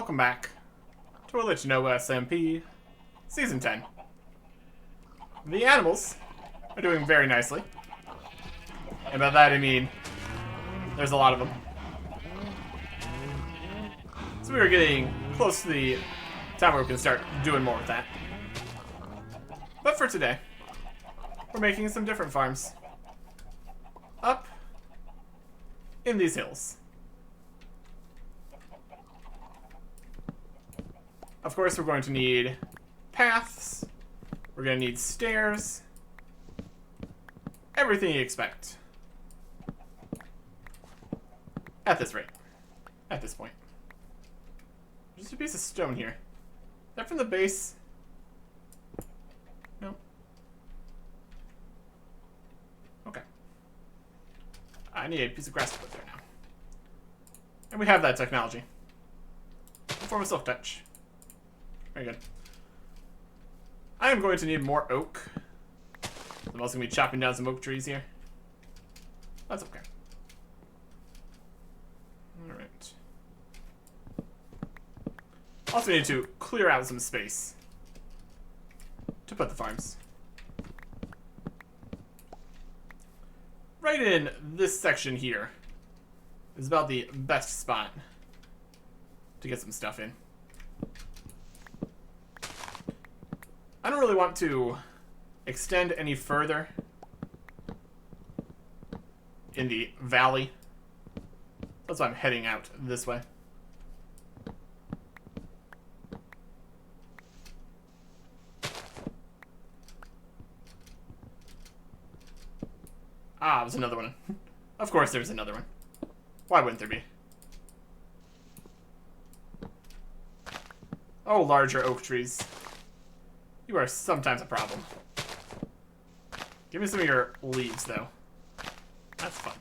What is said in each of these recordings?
welcome back to Otlichno SMP Season 10. The animals are doing very nicely. And by that I mean, there's a lot of them. So we are getting close to the time where we can start doing more with that. But for today, we're making some different farms. Up in these hills. Of course, we're going to need paths. We're going to need stairs. Everything you expect. At this rate. At this point. Just a piece of stone here. Is that from the base? No. Okay. I need a piece of grass to put there now. And we have that technology. Form of silk touch. Very good. I am going to need more oak. I'm also going to be chopping down some oak trees here. That's okay. Alright. Also need to clear out some space to put the farms. Right in this section here is about the best spot to get some stuff in. I don't really want to extend any further in the valley. That's why I'm heading out this way. Ah, there's another one. Of course there's another one. Why wouldn't there be? Oh, larger oak trees. You are sometimes a problem. Give me some of your leaves, though. That's fun.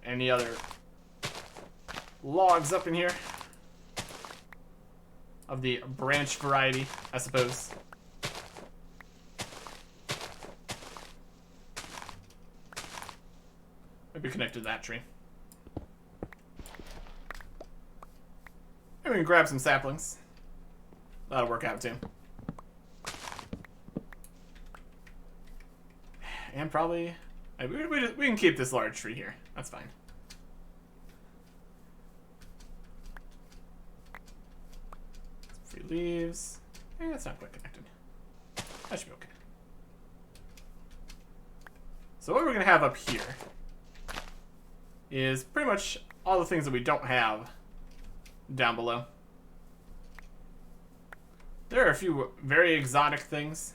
Any other logs up in here? Of the branch variety, I suppose. Maybe connected to that tree. Maybe we can grab some saplings. That'll work out too. And probably... we can keep this large tree here. That's fine. Some free leaves. That's not quite connected. That should be okay. So what we're going to have up here is pretty much all the things that we don't have down below. There are a few very exotic things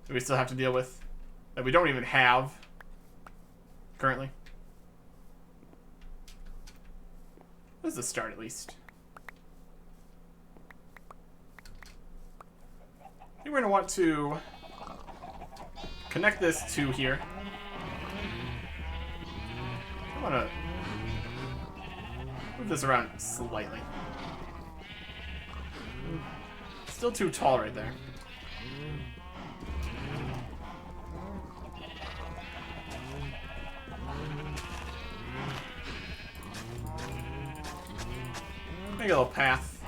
that we still have to deal with that we don't even have currently. This is a start, at least. I think we're going to want to connect this to here. I want to move this around slightly. Still too tall right there. Make a little path.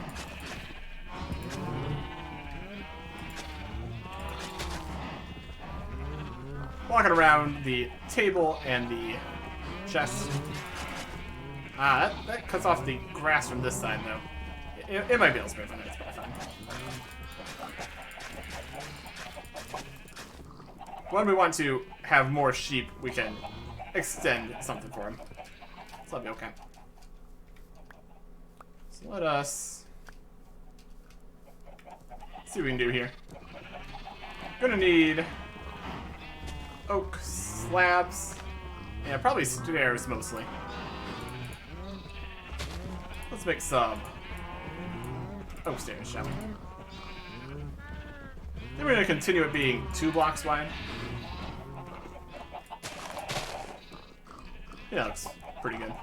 Walking around the table and the chest. Ah, that cuts off the grass from this side, though. It might be able to spray from it. It's probably fine. When we want to have more sheep, we can extend something for them. So that'll be okay. So let us see what we can do here. Gonna need oak slabs. Yeah, probably stairs mostly. Let's make some oak stairs, shall we? Then we're going to continue it being 2 blocks wide. Yeah, looks pretty good.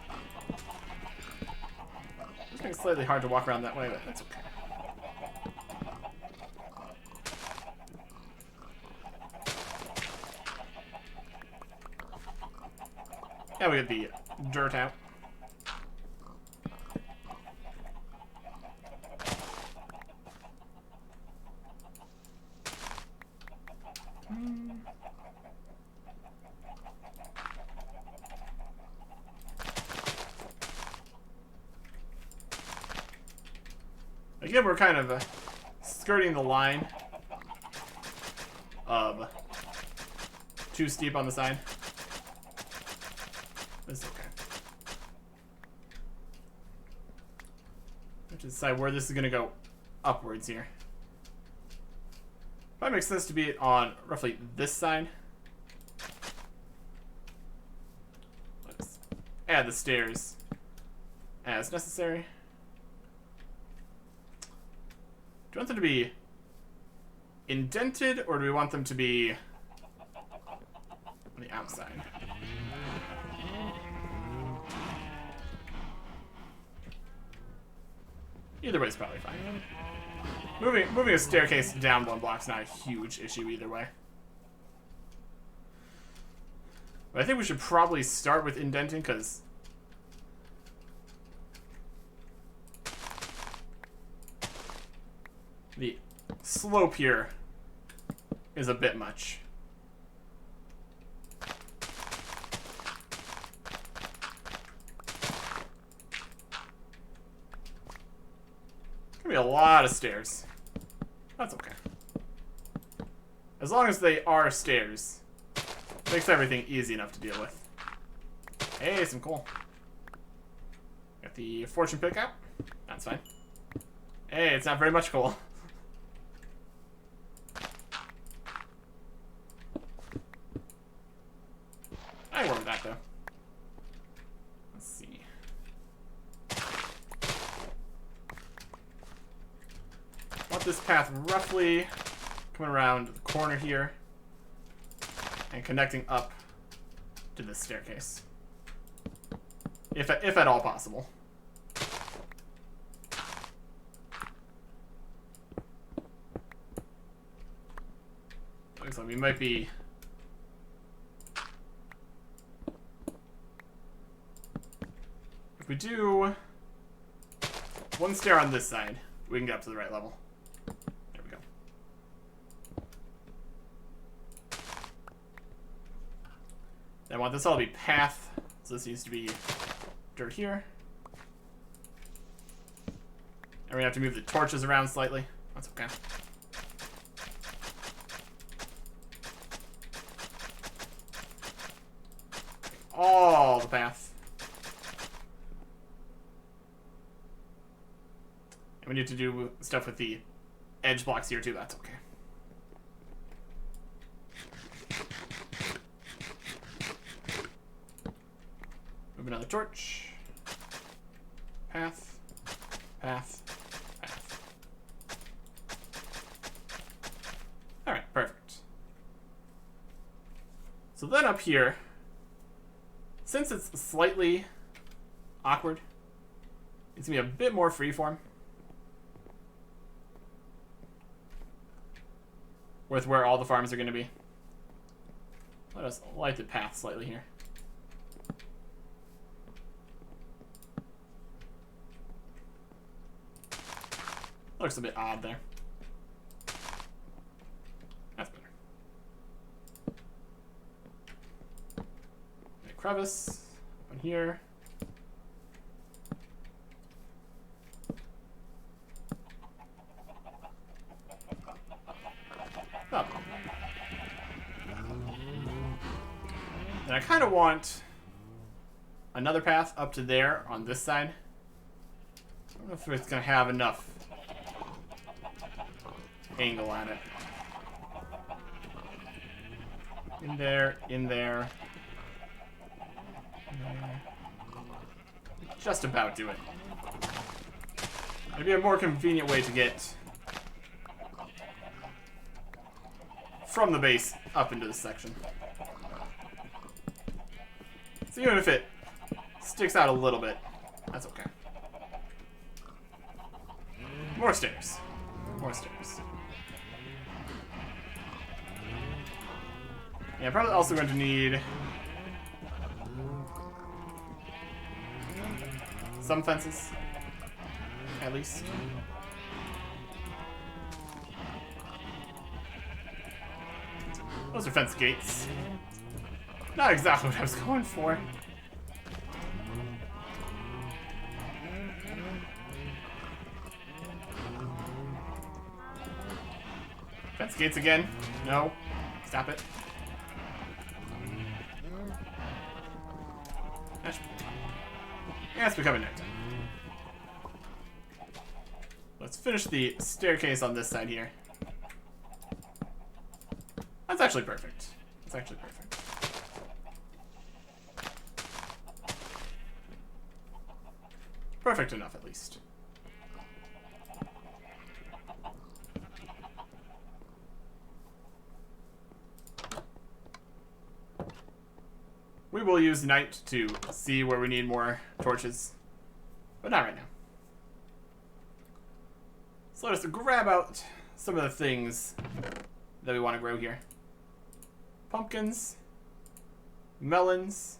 It's making it slightly hard to walk around that way, but that's okay. Yeah, we get the dirt out. Again, we're kind of skirting the line of too steep on the side. It's okay. I have to decide where this is going to go upwards here. Probably makes sense to be on roughly this side. Let's add the stairs as necessary. Do you want them to be indented, or do we want them to be on the outside? Either way is probably fine. Moving a staircase down one block's not a huge issue either way. But I think we should probably start with indenting, because the slope here is a bit much. Gonna be a lot of stairs. That's okay. As long as they are stairs, makes everything easy enough to deal with. Hey, some coal. Got the fortune pick out. That's fine. Hey, it's not very much coal. I warmed that though. Let's see. Want this path roughly coming around the corner here and connecting up to this staircase, if at all possible. Looks like we might be if we do one stair on this side, we can get up to the right level. There we go. Then I want this all to be path, so this needs to be dirt here. And we have to move the torches around slightly. That's okay. All the path. And we need to do stuff with the edge blocks here too. That's okay. Move another torch. Path. Path. Path. Alright, perfect. So then up here, since it's slightly awkward, it's going to be a bit more freeform with where all the farms are going to be. Let us light the path slightly here. Looks a bit odd there. That's better. Okay, crevice up in here. Oh. And I kind of want another path up to there on this side. I don't know if it's going to have enough angle on it. In there, in there. Just about do it. Maybe a more convenient way to get from the base up into this section. So even if it sticks out a little bit, that's okay. More stairs. More stairs. Yeah, probably also going to need some fences. At least. Those are fence gates. Not exactly what I was going for. Fence gates again. No. Stop it. Yeah, it's becoming nighttime. Let's finish the staircase on this side here. That's actually perfect. That's actually perfect. Perfect enough, at least. We will use night to see where we need more torches, but not right now. So let us grab out some of the things that we want to grow here. Pumpkins, melons,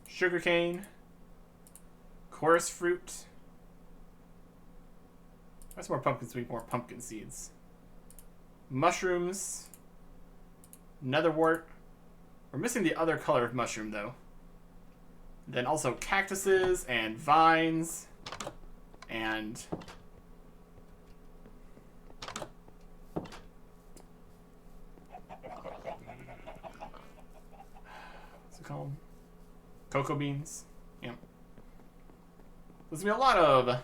sugarcane, chorus fruit. That's more pumpkins, we need more pumpkin seeds. Mushrooms, netherwort. We're missing the other color of mushroom though. Then also cactuses and vines and what's it called? Cocoa beans. Yeah. There's gonna be a lot of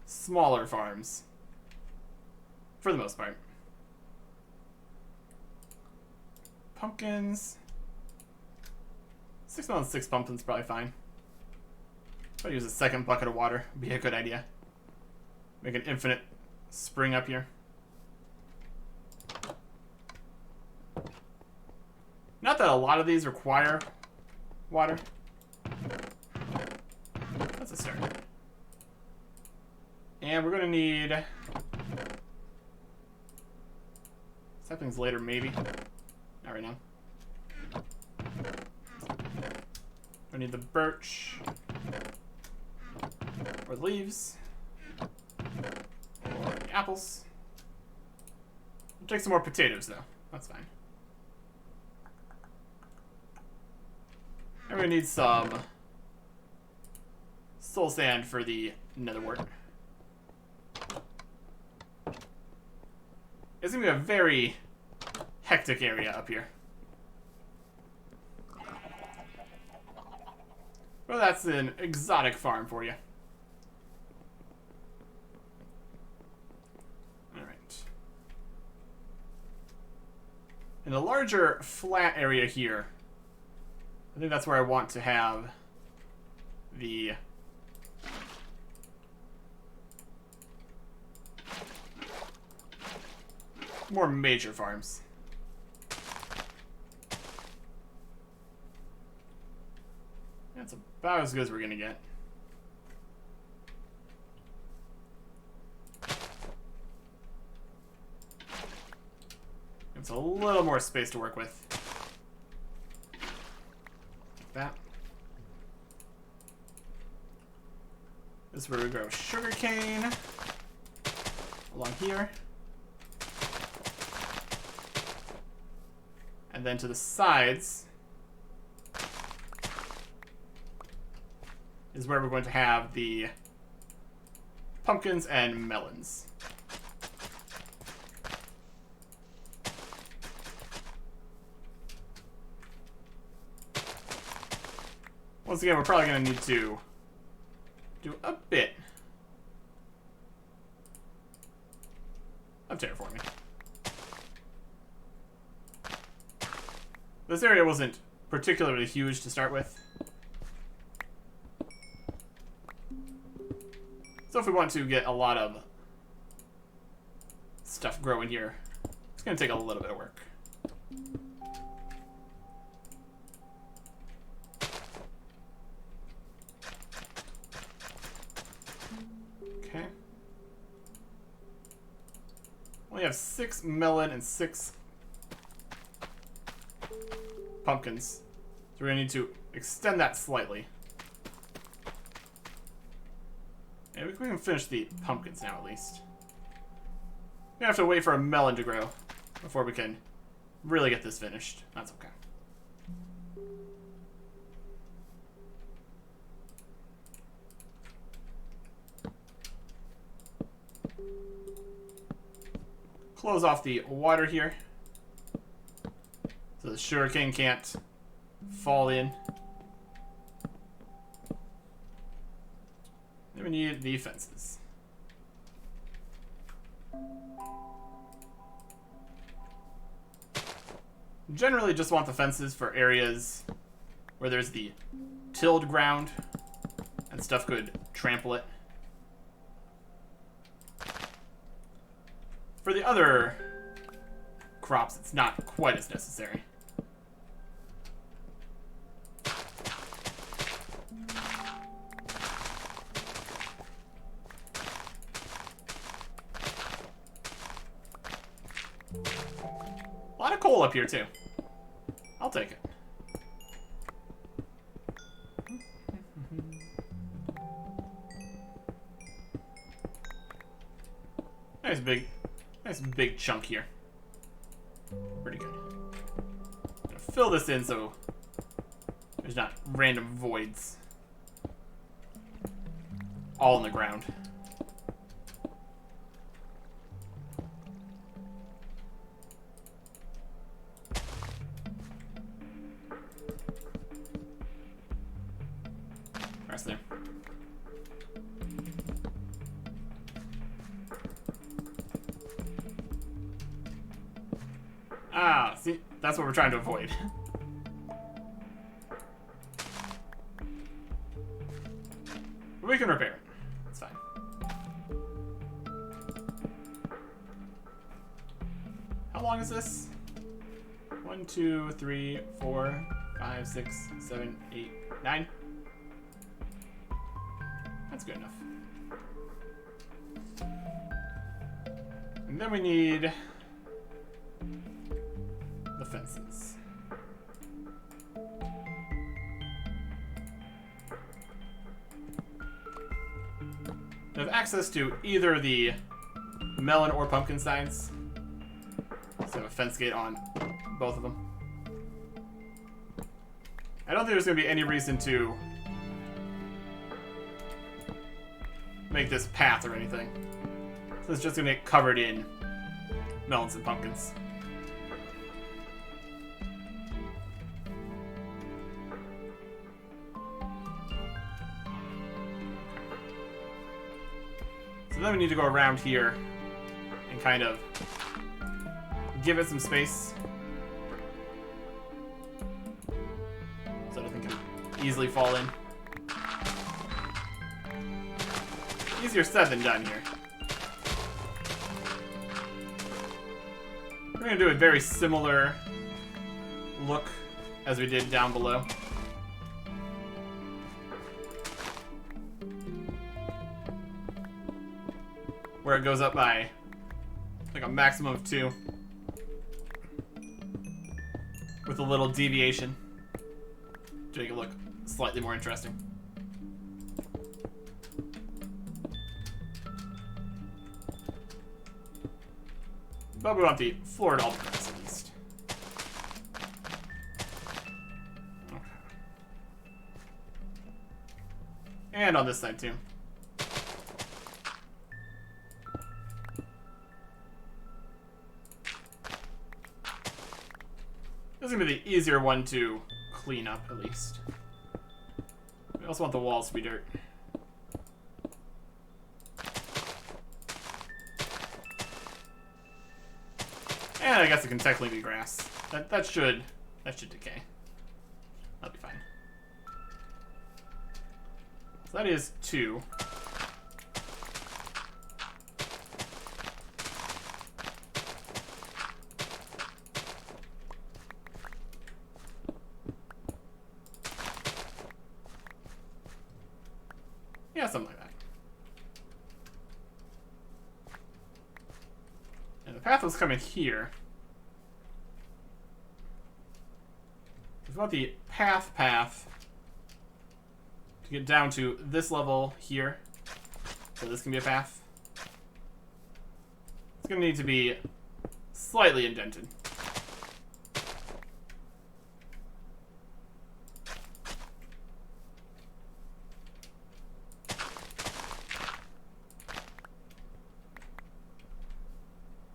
smaller farms for the most part. Pumpkins. 6 melons, 6 pumpkins, probably fine. If I use a second bucket of water, would be a good idea. Make an infinite spring up here. Not that a lot of these require water. That's a start. And we're gonna need saplings later, maybe. Not right now. I need the birch or the leaves or the apples. We'll take some more potatoes though. That's fine. And we're gonna need some soul sand for the netherwort. It's gonna be a very hectic area up here. Well, that's an exotic farm for you. Alright. In a larger flat area here, I think that's where I want to have the more major farms. That's about as good as we're gonna get. It's a little more space to work with. Like that. This is where we grow sugarcane. Along here. And then to the sides is where we're going to have the pumpkins and melons. Once again, we're probably going to need to do a bit of terraforming. This area wasn't particularly huge to start with. So if we want to get a lot of stuff growing here, it's going to take a little bit of work. Okay. We have 6 melon and 6 pumpkins. So we're going to need to extend that slightly. And we can finish the pumpkins now, at least. We have to wait for a melon to grow before we can really get this finished. That's okay. Close off the water here so the sugarcane can't fall in. Then we need the fences. Generally just want the fences for areas where there's the tilled ground and stuff could trample it. For the other crops, it's not quite as necessary. A lot of coal up here, too. I'll take it. Nice big chunk here. Pretty good. I'm gonna fill this in so there's not random voids all in the ground. Rest there. Ah, see, that's what we're trying to avoid. We can repair it. It's fine. How long is this? 1, 2, 3, 4, 5, 6, 7, 8, 9. That's good enough. And then we need the fences. We have access to either the melon or pumpkin sides. So have a fence gate on both of them. I don't think there's going to be any reason to make this path or anything. So it's just going to get covered in melons and pumpkins. So then we need to go around here and kind of give it some space so that it can easily fall in. Easier said than done here. We're going to do a very similar look as we did down below. Where it goes up by like a maximum of 2. With a little deviation to make it look slightly more interesting. But we want the floor to all grass at least. Okay. And on this side too. This is going to be the easier one to clean up, at least. We also want the walls to be dirt. And I guess it can technically be grass. That should decay. That'll be fine. So that is 2. Yeah, something like that. And the path was coming here. we've got the path to get down to this level here. So this can be a path. It's going to need to be slightly indented.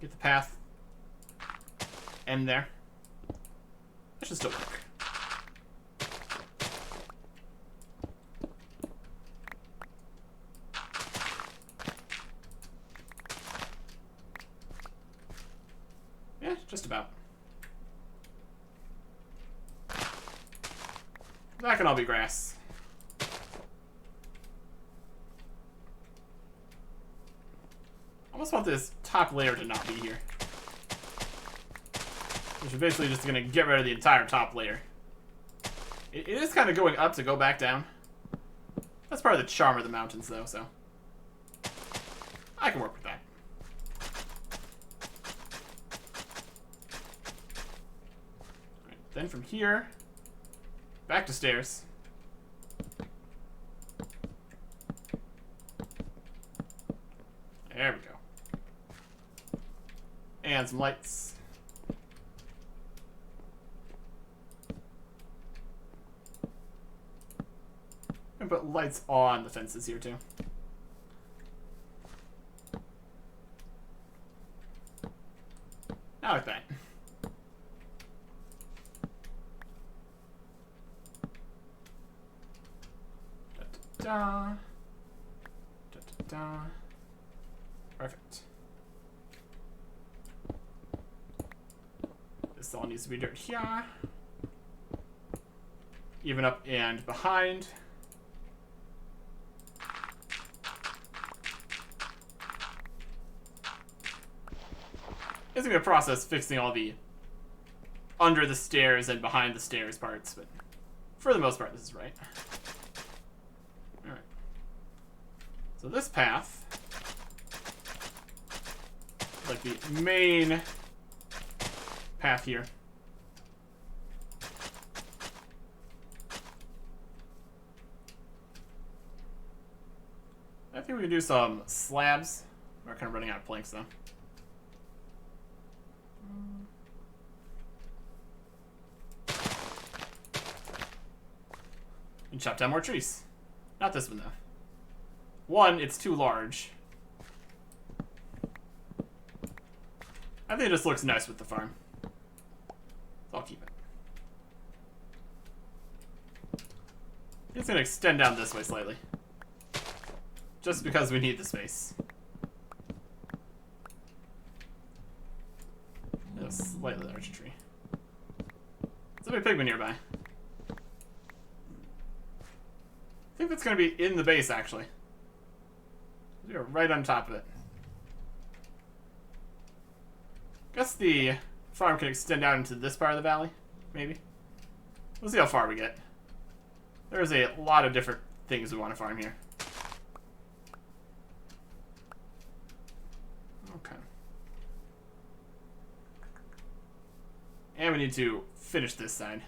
Get the path end there. That should still work. Yeah, just about. That can all be grass. I almost want this top layer to not be here. Which is basically just going to get rid of the entire top layer. It is kind of going up to go back down. That's part of the charm of the mountains, though, so I can work with that. Right, then from here, back to stairs. There we go. And some lights. And put lights on the fences here too. Now like that. Da-da-da. Da-da-da. Perfect. This all needs to be dirt here. Even up and behind. It's gonna be a process fixing all the under the stairs and behind the stairs parts, but for the most part, this is right. Alright. So this path, like the main path here. I think we can do some slabs. We're kind of running out of planks though. And chop down more trees. Not this one though. One, it's too large. I think it just looks nice with the farm. So I'll keep it. It's gonna extend down this way slightly. Just because we need the space. A slightly larger tree. There's a big pigman nearby. I think that's going to be in the base, actually. We are right on top of it. Guess the farm can extend out into this part of the valley, maybe. We'll see how far we get. There's a lot of different things we want to farm here. Okay. And we need to finish this side.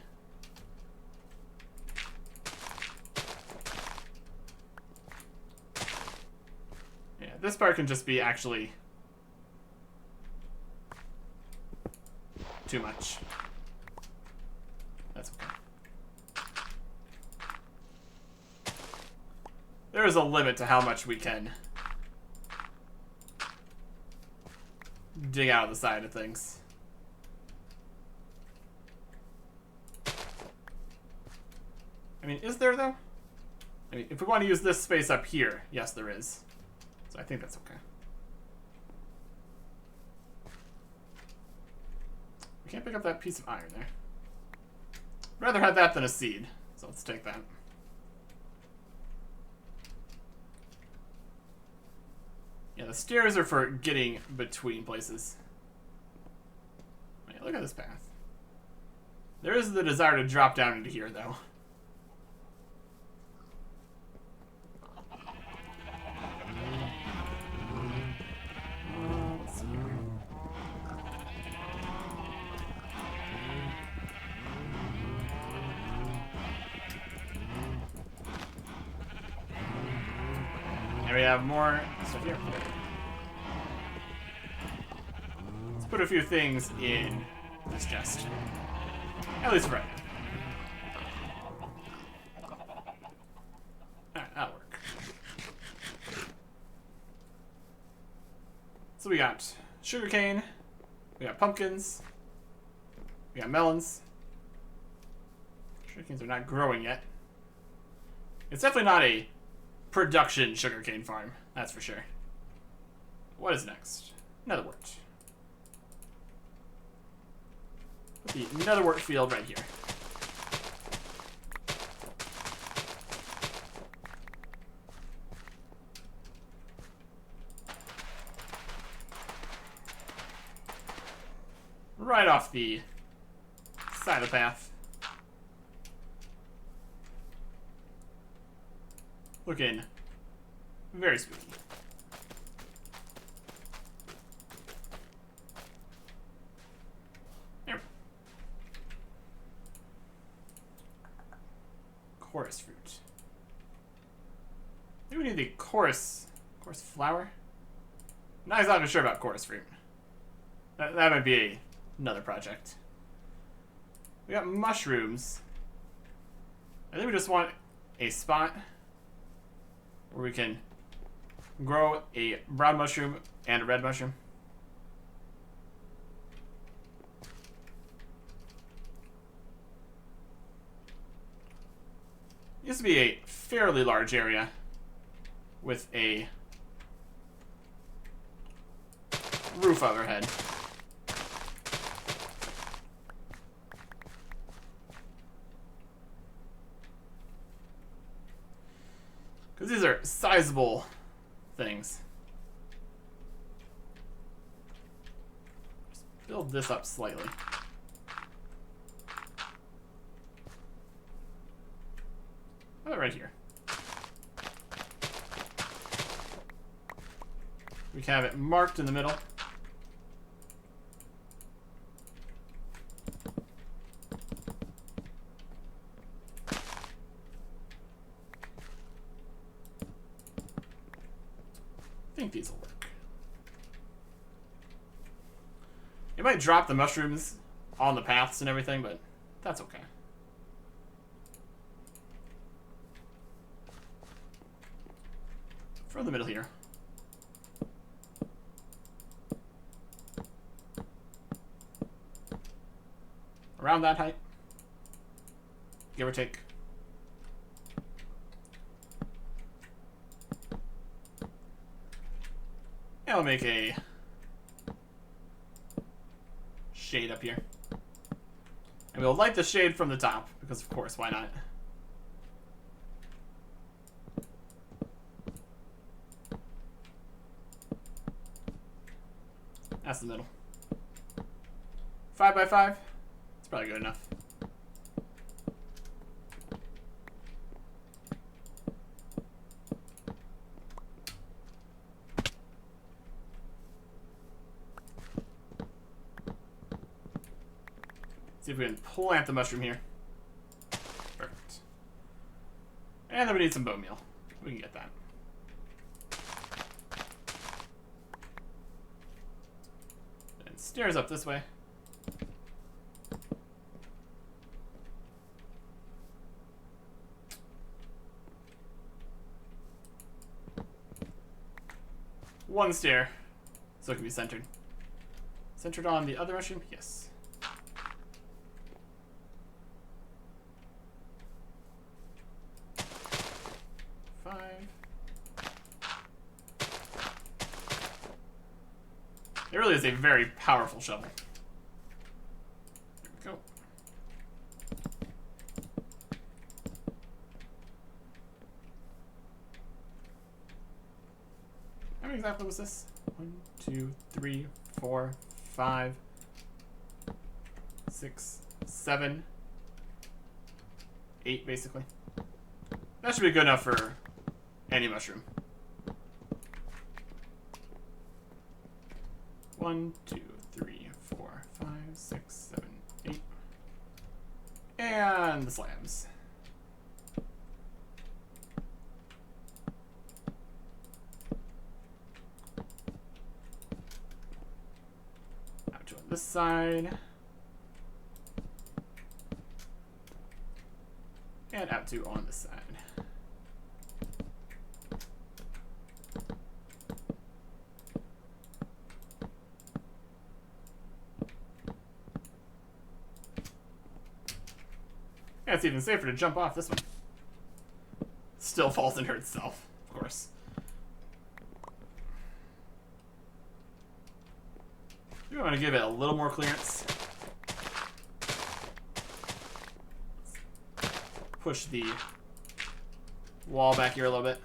Yeah, this part can just be actually too much. That's okay. There is a limit to how much we can dig out of the side of things. I mean, is there though? I mean, if we want to use this space up here, yes, there is. So I think that's okay. We can't pick up that piece of iron there. Rather have that than a seed, so let's take that. Yeah, the stairs are for getting between places. Wait, look at this path. There is the desire to drop down into here, though. And we have more stuff here. Let's put a few things in this chest. At least for right now. Alright, that'll work. So we got sugarcane, we got pumpkins, we got melons. Sugarcanes are not growing yet. It's definitely not a production sugarcane farm, that's for sure. What is next? Netherwort. Put the netherwort field right here. Right off the side of the path. Looking very spooky. There. Chorus fruit. I think we need the chorus flower. I'm not exactly sure about chorus fruit. That might be another project. We got mushrooms. I think we just want a spot where we can grow a brown mushroom and a red mushroom. It used to be a fairly large area with a roof overhead. Because these are sizable things. Just build this up slightly. Oh, right here. We can have it marked in the middle. I think these will work. It might drop the mushrooms on the paths and everything, but that's okay. From the middle here. Around that height. Give or take. And I'll make a shade up here. And we'll light the shade from the top, because of course, why not? That's the middle. 5 by 5. It's probably good enough. See if we can plant the mushroom here. Perfect. And then we need some bone meal. We can get that. And stairs up this way. One stair, so it can be centered. Centered on the other mushroom? Yes. It really is a very powerful shovel. There we go. How many exactly was this? 1, 2, 3, 4, 5, 6, 7, 8, basically. That should be good enough for any mushroom. 1, 2, 3, 4, 5, 6, 7, 8. And the slabs. this side. And out 2 on this side. Yeah, it's even safer to jump off this one. Still falls into itself, of course. We want to give it a little more clearance. Push the wall back here a little bit.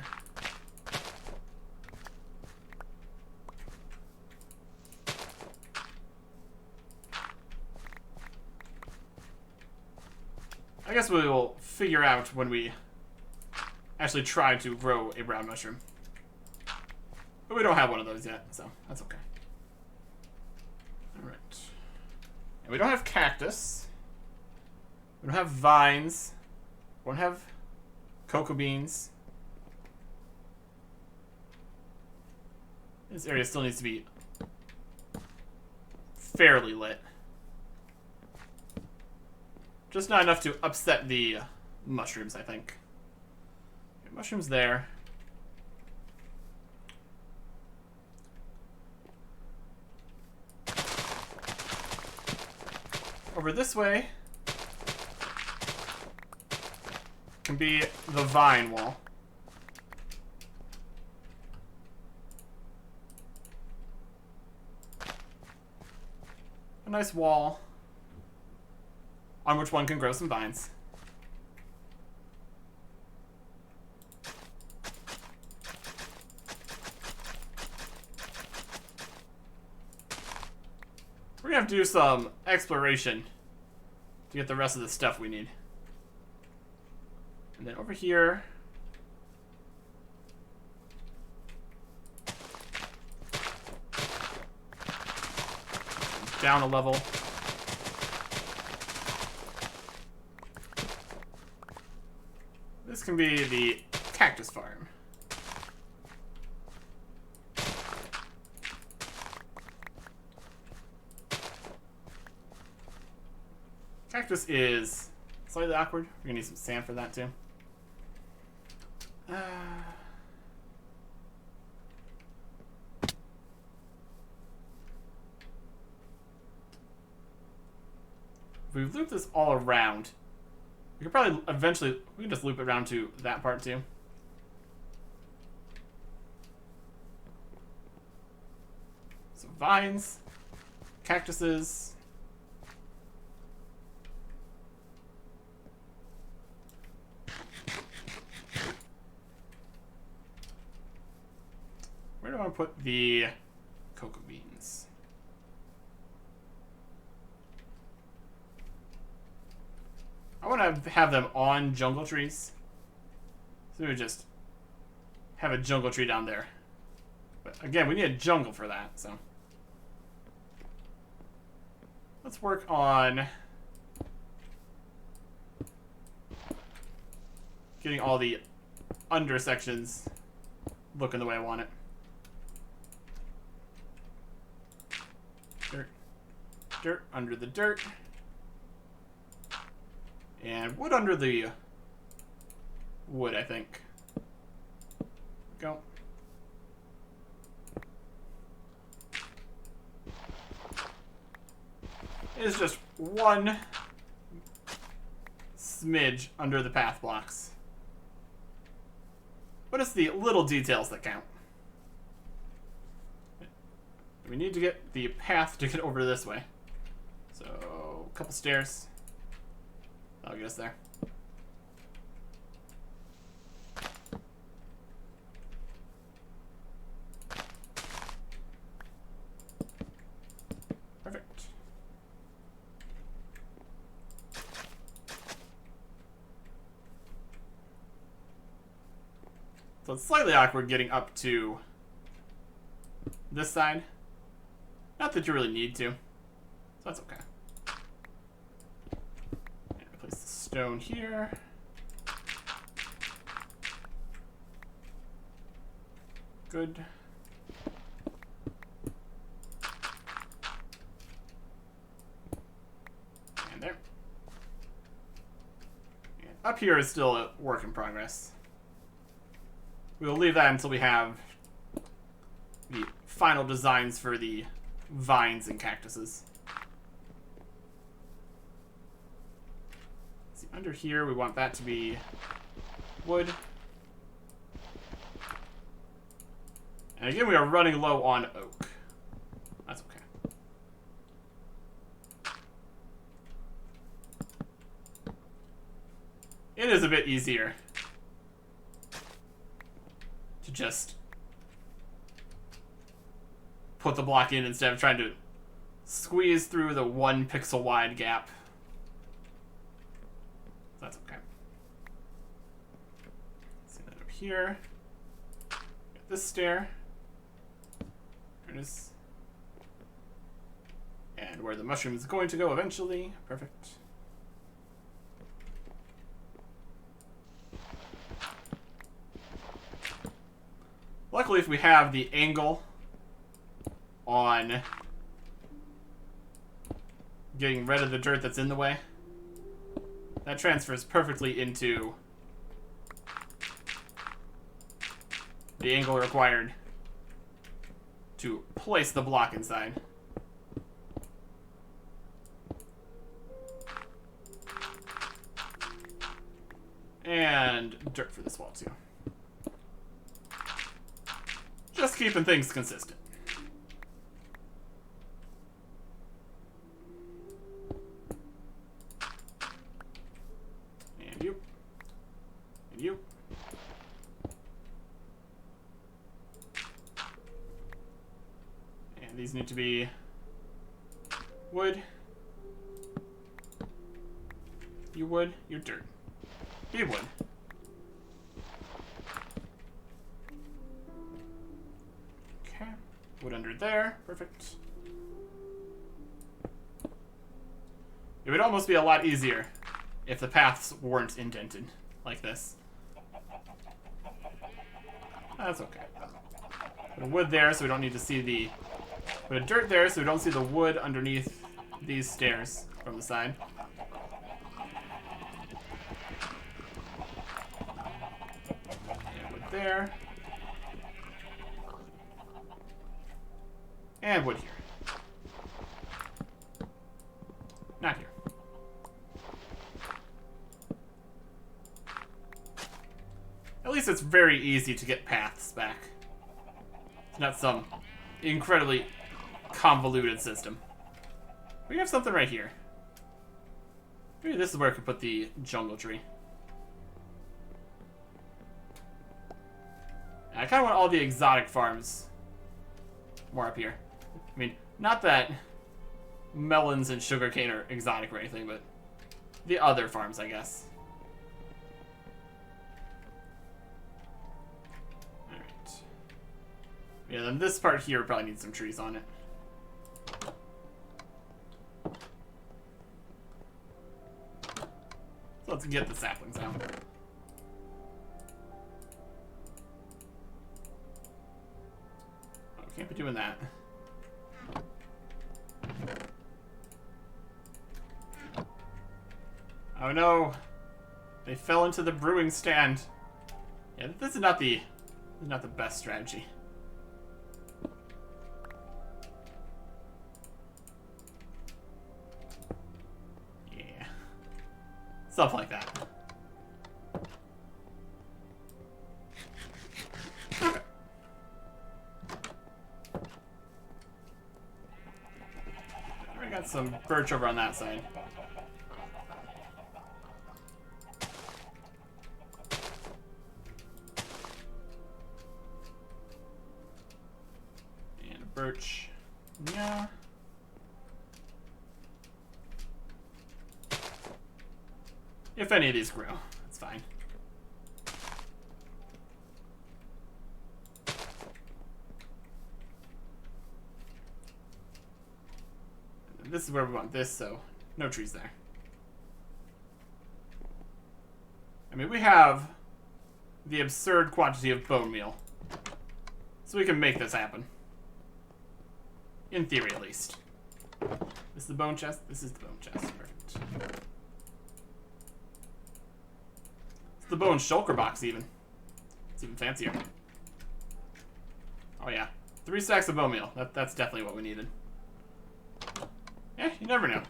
I guess we will figure out when we actually try to grow a brown mushroom. But we don't have one of those yet, so that's okay. Alright. And we don't have cactus. We don't have vines. We don't have cocoa beans. This area still needs to be fairly lit. Just not enough to upset the mushrooms, I think. Okay, mushrooms there. Over this way can be the vine wall. A nice wall on which one can grow some vines. We're gonna have to do some exploration to get the rest of the stuff we need. And then over here, down a level. This can be the cactus farm. Cactus is slightly awkward. We're gonna need some sand for that too. If we loop this all around, we could probably eventually, we can just loop it around to that part too. So vines, cactuses. Where do I want to put the cocoa beans? I want to have them on jungle trees. So we would just have a jungle tree down there. But again, we need a jungle for that, so. Let's work on getting all the under sections looking the way I want it. Dirt. Dirt under the dirt. And wood under the wood, I think. Go. It's just one smidge under the path blocks. But it's the little details that count. We need to get the path to get over this way. So, a couple stairs. That'll get us there. Perfect. So it's slightly awkward getting up to this side. Not that you really need to. So that's okay. Stone here. Good. up here is still a work in progress. We'll leave that until we have the final designs for the vines and cactuses. See, under here we want that to be wood. And again, we are running low on oak. That's okay. It is a bit easier to just put the block in instead of trying to squeeze through the 1 pixel wide gap. That's okay. See that up here. Get this stair. There it is. And where the mushroom is going to go eventually. Perfect. Luckily, if we have the angle on getting rid of the dirt that's in the way, that transfers perfectly into the angle required to place the block inside. And dirt for this wall too. Just keeping things consistent. And you. And you. And these need to be wood. You wood, you're dirt. Be wood. Wood under there. Perfect. It would almost be a lot easier if the paths weren't indented like this. That's okay. Put a wood there so we don't need to see the... Put a dirt there so we don't see the wood underneath these stairs from the side. And wood there. And wood here. Not here. At least it's very easy to get paths back. It's not some incredibly convoluted system. We have something right here. Maybe this is where I could put the jungle tree. And I kind of want all the exotic farms more up here. I mean, not that melons and sugarcane are exotic or anything, but the other farms, I guess. Alright. Yeah, then this part here probably needs some trees on it. So let's get the saplings out. Oh, can't be doing that. Oh no! They fell into the brewing stand. Yeah, this is not the best strategy. Yeah. Stuff like that. Okay. I got some birch over on that side. Birch. Yeah. If any of these grow, that's fine. And this is where we want this, so no trees there. I mean, we have the absurd quantity of bone meal, so we can make this happen. In theory, at least. This is the bone chest. This is the bone chest. Perfect. It's the bone shulker box, even. It's even fancier. Oh, yeah. 3 stacks of bone meal. That's definitely what we needed. Yeah, you never know.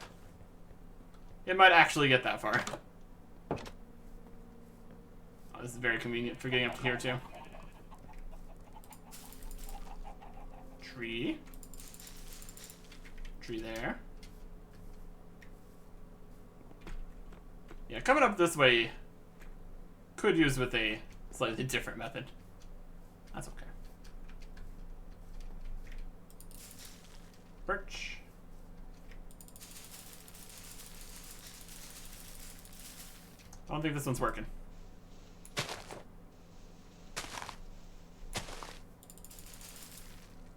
It might actually get that far. Oh, this is very convenient for getting up to here, too. Tree. Tree there. Yeah, coming up this way could use with a slightly different method. That's okay. Birch. I don't think this one's working.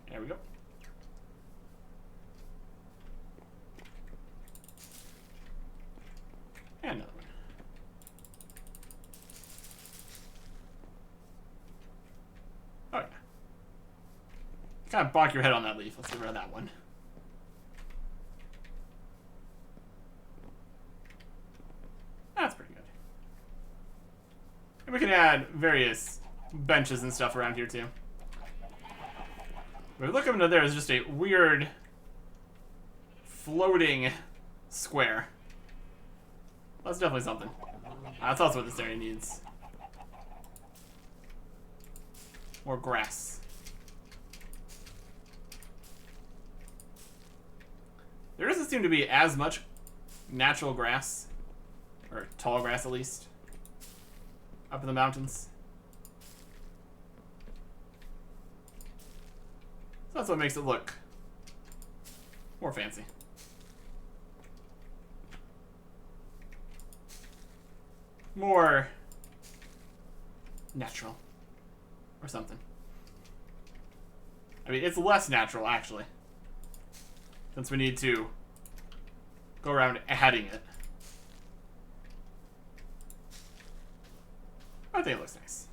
There we go. And another one. Oh, yeah. Kind of bonk your head on that leaf. Let's get rid of that one. That's pretty good. And we can add various benches and stuff around here, too. If we look up into there, it's just a weird floating square. That's definitely something. That's also what this area needs. More grass. There doesn't seem to be as much natural grass, or tall grass at least, up in the mountains. So that's what makes it look more fancy. More natural. Or something. I mean, it's less natural, actually. Since we need to go around adding it. I think it looks nice.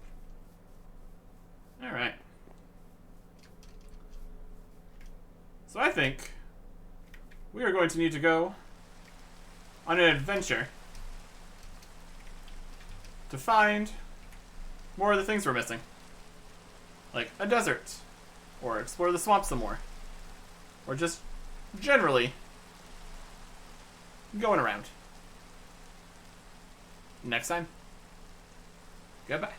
Alright. So I think we are going to need to go on an adventure to find more of the things we're missing. Like a desert. Or explore the swamp some more. Or just generally going around. Next time. Goodbye.